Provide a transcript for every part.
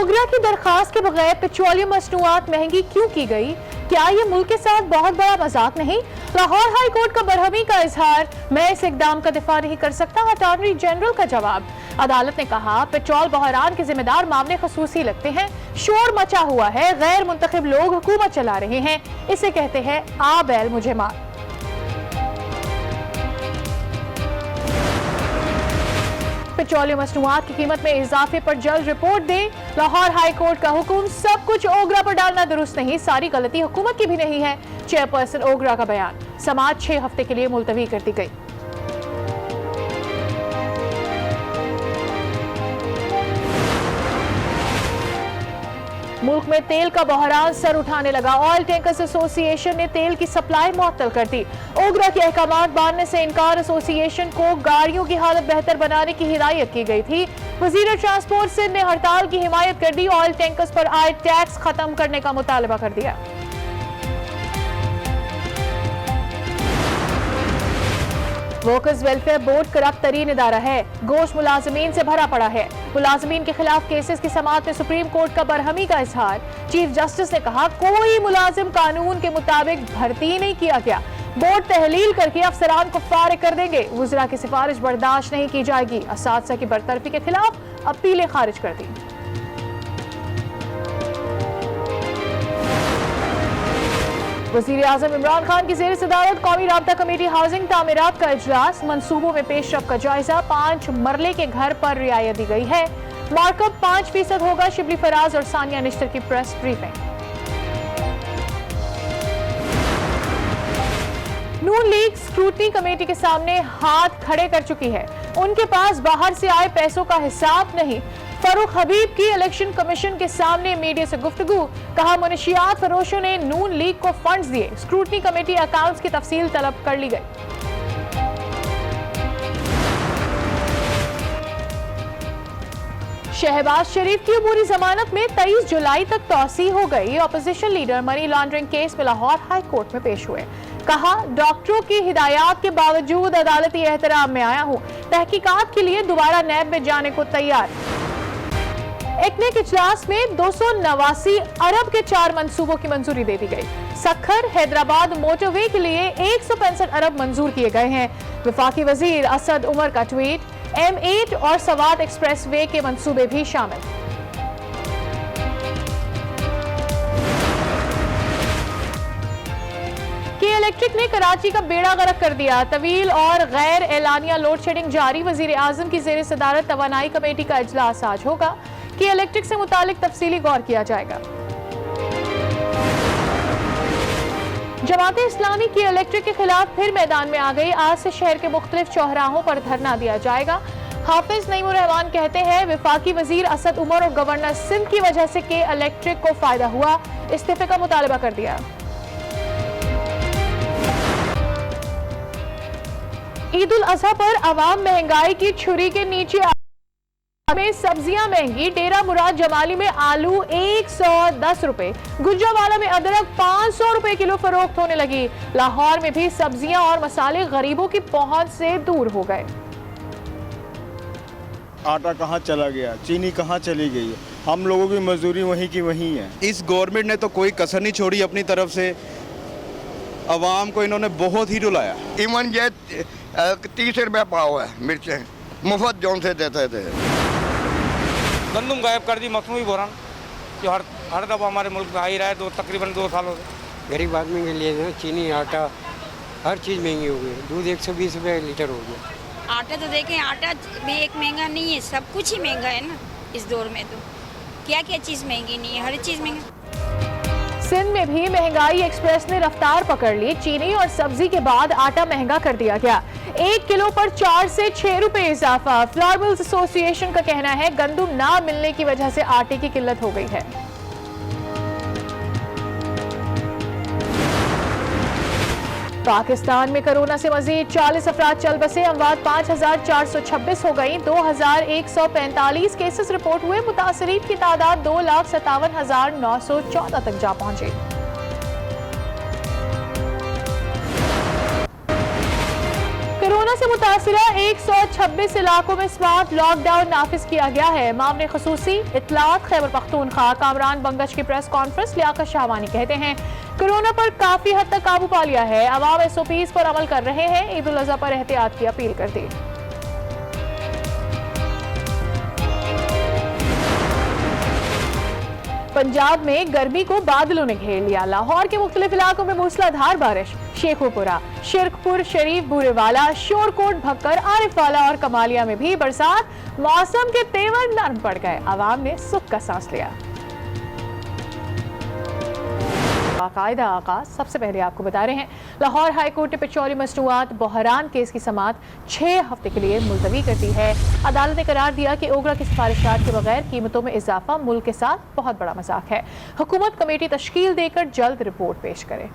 ओगरा की दरखास्त के बगैर पेट्रोलियम मसनूआत महंगी क्यों की गई? क्या ये मुल्क के साथ बहुत बड़ा मजाक नहीं? लाहौर हाई कोर्ट का बरहमी का इजहार, मैं इस इकदाम का दिफा नहीं कर सकता, अटॉर्नी जनरल का जवाब। अदालत ने कहा पेट्रोल बहरान के जिम्मेदार मामले खसूसी लगते हैं, शोर मचा हुआ है, गैर मुंतखब लोग हुकूमत चला रहे हैं, इसे कहते हैं आ बैल मुझे मार। पेट्रोलियम मसनूआत की कीमत में इजाफे पर जल्द रिपोर्ट दे। लाहौर हाई कोर्ट का हुक्म, सब कुछ ओगरा पर डालना दुरुस्त नहीं, सारी गलती हुकूमत की भी नहीं है। चेयरपर्सन ओगरा का बयान, समाअत 6 हफ्ते के लिए मुलतवी कर दी गई। मुल्क में तेल का बहरान सर उठाने लगा, ऑयल टैंकर्स एसोसिएशन ने तेल की सप्लाई मुअत्तल कर दी। ओगरा के अहकामात मानने से इनकार, एसोसिएशन को गाड़ियों की हालत बेहतर बनाने की हिदायत की गई थी। वजीर ट्रांसपोर्ट सिंध ने हड़ताल की हिमायत कर दी, ऑयल टैंकर्स पर आए टैक्स खत्म करने का मुतालबा कर दिया। वर्कर्स वेलफेयर बोर्ड करप्ट तरीन इदारा है, गोश्त मुलाजमीन से भरा पड़ा है। मुलाजमीन के खिलाफ केसेस की समाअत में सुप्रीम कोर्ट का बरहमी का इजहार। चीफ जस्टिस ने कहा कोई मुलाजिम कानून के मुताबिक भर्ती नहीं किया गया, बोर्ड तहलील करके अफसरान को फारिग कर देंगे। वुज़रा की सिफारिश बर्दाश्त नहीं की जाएगी, असातिज़ा की बरतरफी के खिलाफ अपीलें खारिज कर दी। वज़ीर आज़म इमरान खान की ज़ेर सदारत कौमी राब्ता कमेटी हाउसिंग तामीरात का इजलास, मंसूबों में पेशरफ का जायजा, 5 मरले के घर पर रियायत दी गई है। मार्कअप 5% होगा। शिबली फराज और सानिया निश्तर की प्रेस ब्रीफिंग। नून लीग स्क्रूटनी कमेटी के सामने हाथ खड़े कर चुकी है, उनके पास बाहर से आए पैसों का हिसाब नहीं। फरूक हबीब की इलेक्शन कमीशन के सामने मीडिया से गुफ्तगू, कहा मुनशियात फरोशों ने नून लीग को फंड्स दिए, स्क्रूटनी कमेटी अकाउंट्स की तफसील तलब कर ली गई। शहबाज शरीफ की अबूरी जमानत में 23 जुलाई तक तौसी हो गई। Opposition leader money laundering case में लाहौर हाई कोर्ट में पेश हुए, कहा डॉक्टरों की हिदायत के बावजूद अदालती एहतराम में आया हूं, तहकीकात के लिए दोबारा नैब में जाने को तैयार। एकनेक इजलास में 289 अरब के 4 मंसूबों की मंजूरी दे दी गई। सखर हैदराबाद मोटरवे के लिए 165 अरब मंजूर किए गए हैं। वफाकी वजीर असद उमर का ट्वीट, M8 और सवात एक्सप्रेस वे के मंसूबे भी शामिल। के इलेक्ट्रिक ने कराची का बेड़ा गर्क कर दिया, तवील और गैर एलानिया लोड शेडिंग जारी। वजीर आजम की जेर सदारत तवानाई कमेटी का इजलास आज होगा, कि इलेक्ट्रिक से मुतालिक तफसीली गौर किया जाएगा। जमाते इस्लामी की इलेक्ट्रिक के खिलाफ फिर मैदान में आ गई, आज से शहर के मुख्तलिफ चौराहों पर धरना दिया जाएगा। हाफिज नईमुर रहमान कहते हैं वफाकी वजीर असद उमर और गवर्नर सिंध की वजह से के इलेक्ट्रिक को फायदा हुआ, इस्तीफे का मुतालबा कर दिया। ईद उल अजहा पर अवाम महंगाई की छुरी के नीचे में सब्जियां महंगी। डेरा मुराद जमाली में आलू 110 रुपए, गुजरावाला में अदरक 500 रुपए किलो फरोख्त होने लगी। लाहौर में भी सब्जियां और मसाले गरीबों की पहुंच से दूर हो गए। आटा कहां चला गया, चीनी कहां चली गई है, हम लोगों की मजदूरी वहीं की वहीं है। इस गवर्नमेंट ने तो कोई कसर नहीं छोड़ी अपनी तरफ से, अवाम को इन्होंने बहुत ही रुलाया। इवन ये 30 रुपये पाव है मिर्चें, मुफ्त जौन से देते थे। गंदम गायब कर दी, मसनूई बोरान जो हर दफ़ा हमारे मुल्क में आ ही रहा है, तकरीबन 2 सालों से। गरीब आदमी के लिए चीनी आटा हर चीज़ महंगी हो गई, दूध 120 रुपये लीटर हो गया। आटा तो देखें, आटा में एक महंगा नहीं है, सब कुछ ही महंगा है ना इस दौर में। तो क्या क्या चीज़ महंगी नहीं है, हर चीज़ महंगी। सिंध में भी महंगाई एक्सप्रेस ने रफ्तार पकड़ ली, चीनी और सब्जी के बाद आटा महंगा कर दिया गया, 1 किलो पर 4 से 6 रुपए इजाफा। फ्लावर मिल्स एसोसिएशन का कहना है गंदम ना मिलने की वजह से आटे की किल्लत हो गई है। पाकिस्तान में कोरोना से मजीद 40 अफराद चल बसे, अमवात 5426 हो गई, 2145 केसेस रिपोर्ट हुए, मुतासरीन की तादाद 2,57,914 तक जा पहुंची। कोरोना से मुतासिरा 126 इलाकों में स्मार्ट लॉकडाउन नाफिज किया गया है। मामले खसूसी इत्तलात खैबर पख्तूनख्वा कामरान बंगश की प्रेस कॉन्फ्रेंस लियाकत शाहवानी कहते हैं कोरोना पर काफी हद तक काबू पा लिया है। अवाम SOPs पर अमल कर रहे हैं। ईद उल अज़हा पर एहतियात की अपील कर दी। पंजाब में गर्मी को बादलों ने घेर लिया। लाहौर के मुख्तलिफ इलाकों में मूसलाधार बारिश। शेखुपुरा, शिरकपुर शरीफ, बूरेवाला, शोरकोट, भक्कर, आरिफवाला और कमालिया में भी बरसात। मौसम के तेवर नरम पड़ गए। आवाम ने सुख का सांस लिया। बाकायदा आगाज। सबसे पहले आपको बता रहे हैं लाहौर हाई कोर्ट ने पेट्रोलियम मसनूआत बहरान केस की समाअत 6 हफ्ते के लिए मुलतवी कर दी है। अदालत ने करार दिया कि ओगरा की सिफारिशात के बगैर कीमतों में इजाफा मुल्क के साथ बहुत बड़ा मजाक है। हुकूमत कमेटी तश्कील देकर जल्द रिपोर्ट पेश करे।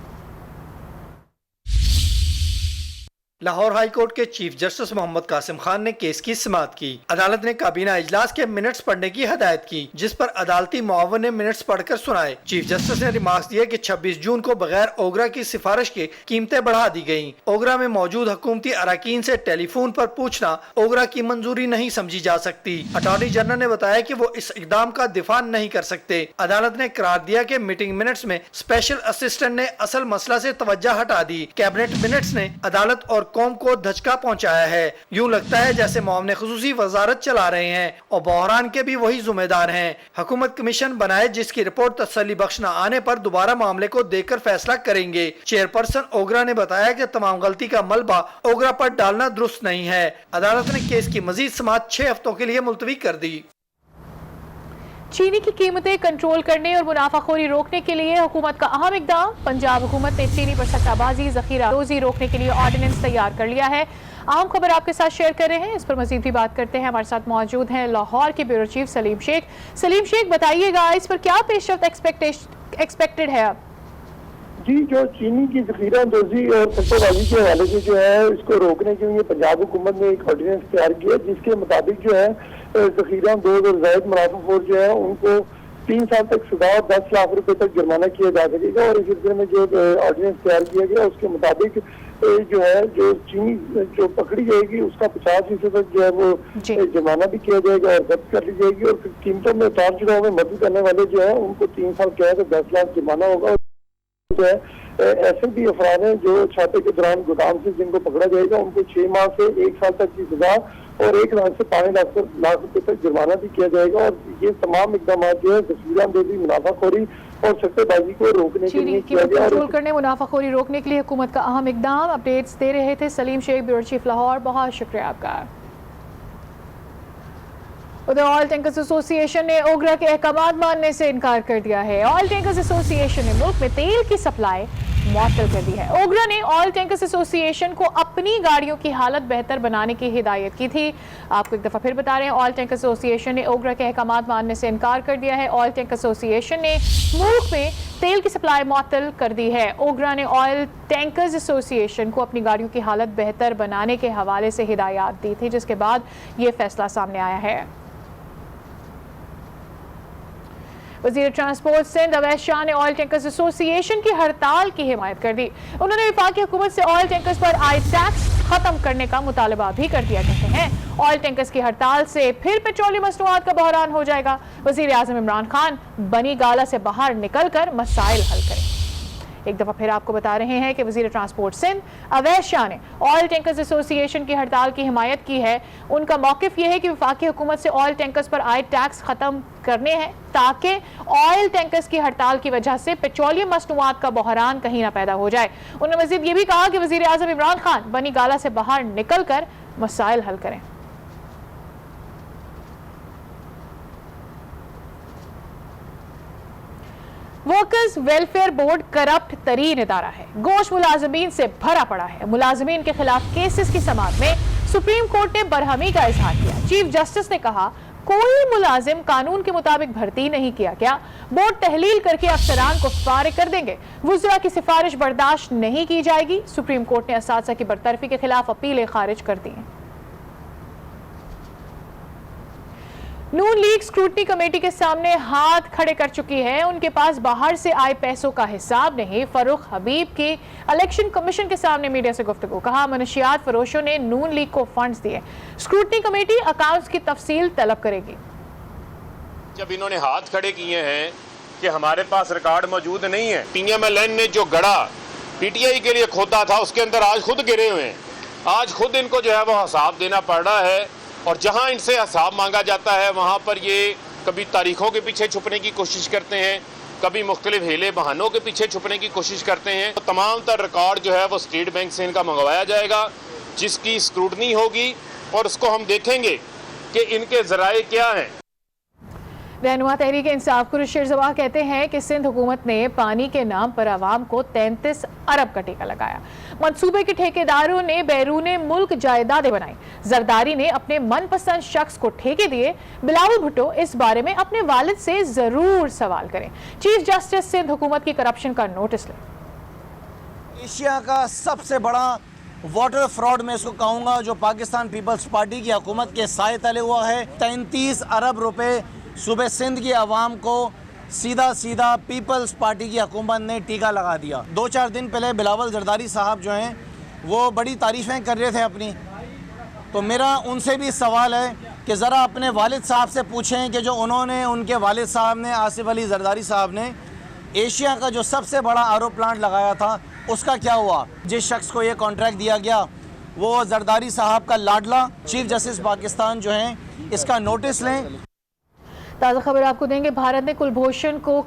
लाहौर हाई कोर्ट के चीफ जस्टिस मोहम्मद कासिम खान ने केस की समाअत की। अदालत ने काबीना इजलास के मिनट्स पढ़ने की हदायत की, जिस पर अदालती मुआवन ने मिनट्स पढ़कर सुनाए। चीफ जस्टिस ने रिमार्क्स दिए कि 26 जून को बगैर ओगरा की सिफारिश के कीमतें बढ़ा दी गयी। ओगरा में मौजूद हुकूमती अरकान से टेलीफोन पर पूछना ओगरा की मंजूरी नहीं समझी जा सकती। अटॉर्नी जनरल ने बताया कि वो इस इकदाम का दिफा नहीं कर सकते। अदालत ने करार दिया कि मीटिंग मिनट्स में स्पेशल असिस्टेंट ने असल मसला से तवज्जो हटा दी। कैबिनेट मिनट्स ने अदालत और कौम को धचका पहुंचाया है। यूं लगता है जैसे मुआवने खुसूसी वजारत चला रहे हैं और बहरान के भी वही जिम्मेदार हैं। हुकूमत कमीशन बनाए जिसकी रिपोर्ट तसल्ली बख्श न आने पर दोबारा मामले को देखकर फैसला करेंगे। चेयरपर्सन ओगरा ने बताया कि तमाम गलती का मलबा ओगरा पर डालना दुरुस्त नहीं है। अदालत ने केस की मजीद समाअत 6 हफ्तों के लिए मुलतवी कर दी। चीनी की कीमतें कंट्रोल करने और मुनाफाखोरी रोकने के लिए हुकूमत का अहम इकदाम। पंजाब हुकूमत ने चीनी पर सट्टाबाजी जखीरा रोजी रोकने के लिए ऑर्डिनेंस तैयार कर लिया है। आम खबर आपके साथ शेयर कर रहे हैं। इस पर मजीद भी बात करते हैं। हमारे साथ मौजूद हैं लाहौर के ब्यूरो चीफ सलीम शेख। सलीम शेख, बताइएगा इस पर क्या पेशरफ्त एक्सपेक्टेड है? अब जी, जो चीनी की जखीरा अंदोजी और सट्टेबाजी के हवाले से जो है इसको रोकने के लिए पंजाब हुकूमत ने एक ऑर्डिनेंस तैयार किया, जिसके मुताबिक जो है जखीरा अंदोज और जायद मुनाफाखोर जो है उनको 3 साल तक सजा और 10 लाख रुपए तक जुर्माना किया जा सकेगा। और इस सिलसिले में जो ऑर्डिनेंस तैयार किया गया उसके मुताबिक जो है जो चीनी जो पकड़ी जाएगी उसका 50% तक जो है वो जुर्माना भी किया जाएगा और जब्त कर ली जाएगी। और फिर कीमतों में उतार चढ़ाव में मदद करने वाले जो है उनको 3 साल कैद और 10 लाख जुर्माना होगा। जो है ऐसे भी अफराद हैं जो छापे के दौरान गोदाम से जिनको पकड़ा जाएगा उनको 6 माह से 1 साल तक की सजा और 1 लाख से 5 लाख रुपए तक जुर्माना भी किया जाएगा। और ये तमाम इकदाम जो है जखीरा अंदोजी, मुनाफाखोरी और सट्टेबाजी को रोकने के लिए किया गया। कंट्रोल करने, मुनाफाखोरी रोकने के लिए हुकूमत का अहम इकदाम। अपडेट्स दे रहे थे सलीम शेख, ब्यूरो चीफ लाहौर। बहुत शुक्रिया आपका। उधर ऑयल टैंकर्स एसोसिएशन ने ओगरा के अहकामात मानने से इनकार कर दिया है। ऑयल टैंकर्स एसोसिएशन ने मुल्क में तेल की सप्लाई मुअत्तल कर दी है। ओगरा ने ऑयल टैंकर्स एसोसिएशन को अपनी गाड़ियों की हालत बेहतर बनाने की हिदायत की थी। आपको एक दफ़ा फिर बता रहे हैं, ऑयल टैंकर्स एसोसिएशन ने ओगरा के अहकामात मानने से इनकार कर दिया है। ऑयल टैंकर्स एसोसिएशन ने मुल्क में तेल की सप्लाई मुअत्तल कर दी है। ओगरा ने ऑयल टैंकर्स एसोसिएशन को अपनी गाड़ियों की हालत बेहतर बनाने के हवाले से हिदायत दी थी, जिसके बाद ये फैसला सामने आया है। वज़ीर ट्रांसपोर्ट सिंध अवैस शाह ने ऑयल टैंकर्स एसोसिएशन की हड़ताल की हिमायत कर दी। उन्होंने वफाकी हुकूमत से ऑयल टैंकर्स पर आयद टैक्स खत्म करने का मुतालबा भी कर दिया। कहते हैं ऑयल टैंकर्स की हड़ताल से फिर पेट्रोलियम मसनूआत का बहरान हो जाएगा। वज़ीर आज़म इमरान खान बनी गाला से बाहर निकलकर मसाइल हल करें। एक दफ़ा फिर आपको बता रहे हैं कि वज़ीर ट्रांसपोर्ट सिंध अवैस शाह ने ऑयल टैंकर्स एसोसिएशन की हड़ताल की हिमायत की है। उनका मौक़िफ़ यह है कि वफाकी हुकूमत से ऑयल टैंकर्स पर आयद टैक्स ख़त्म करने हैं ताकि ऑयल टैंकर्स की हड़ताल की वजह से पेट्रोलियम मसनूआत का बहरान कहीं ना पैदा हो जाए। उन्होंने मज़ीद ये भी कहा कि वज़ीर आज़म इमरान खान बनी गाला से बाहर निकल कर मसाइल हल करें। वर्कर्स वेलफेयर बोर्ड करप्ट तरीन इदारा है, गोश मुलाजमीन से भरा पड़ा है। मुलाजमीन के खिलाफ केसेस की समाअत में सुप्रीम कोर्ट ने बरहमी का इजहार किया। चीफ जस्टिस ने कहा कोई मुलाजिम कानून के मुताबिक भर्ती नहीं किया गया, बोर्ड तहलील करके अफसरान को फारिग कर देंगे। वुज़रा की सिफारिश बर्दाश्त नहीं की जाएगी। सुप्रीम कोर्ट ने असातिज़ा की बरतरफी के खिलाफ अपीलें खारिज कर दी हैं। नून लीग स्क्रूटनी कमेटी के सामने हाथ खड़े कर चुकी है। उनके पास बाहर से आए पैसों का हिसाब नहीं। फरूख हबीब की इलेक्शन कमीशन के सामने मीडिया से गुफ्तगू। कहा, मनशियात फरोशों ने नून लीग को फंड्स दिए। स्क्रूटनी कमेटी अकाउंट्स की तफसील तलब करेगी। जब इन्होंने हाथ खड़े किए हैं कि हमारे पास रिकॉर्ड मौजूद नहीं है, PMLN ने जो गड़ा PTI के लिए खोदा था उसके अंदर आज खुद गिरे हुए हैं। आज खुद इनको जो है वो हिसाब देना पड़ रहा है, और जहां इनसे हिसाब मांगा जाता है वहां पर ये कभी तारीखों के पीछे छुपने की कोशिश करते हैं, कभी मुख्तलिफ हीले बहानों के पीछे छुपने की कोशिश करते हैं। तो तमाम तर रिकॉर्ड जो है वो स्टेट बैंक से इनका मंगवाया जाएगा, जिसकी स्क्रूटनी होगी और उसको हम देखेंगे कि इनके जराए क्या हैं। रहनुमा तहरीक इंसाफ खुर्शीद शेरजवाह कहते हैं कि सिंध हुकूमत ने पानी के नाम पर आवाम को 33 अरब का टीका लगाया। मंसूबे के ठेकेदारों ने बैरूने मुल्क जायदादें बनाई। जरदारी ने अपने मनपसंद शख्स को ठेके दिए। बिलावल भुट्टो इस बारे में अपने वालिद से जरूर सवाल करें। चीफ जस्टिस सिंध हुकूमत की करप्शन का नोटिस लें। एशिया का सबसे बड़ा वाटर फ्रॉड में इसको कहूँगा जो पाकिस्तान पीपल्स पार्टी की हुकूमत के साए तले हुआ है। 33 अरब रुपए सूबे सिंध की आवाम को सीधा पीपल्स पार्टी की हुकूमत ने टीका लगा दिया। 2-4 दिन पहले बिलावल जरदारी साहब जो हैं वो बड़ी तारीफ़ें कर रहे थे अपनी, तो मेरा उनसे भी सवाल है कि ज़रा अपने वालिद साहब से पूछें कि जो उन्होंने उनके वालिद साहब ने आसिफ अली जरदारी साहब ने एशिया का जो सबसे बड़ा आरओ प्लांट लगाया था उसका क्या हुआ। जिस शख्स को ये कॉन्ट्रैक्ट दिया गया वो जरदारी साहब का लाडला चीफ जस्टिस पाकिस्तान जो हैं, इसका नोटिस लें। ताज़ा खबर आपको देंगे। भारत ने कुलभूषण को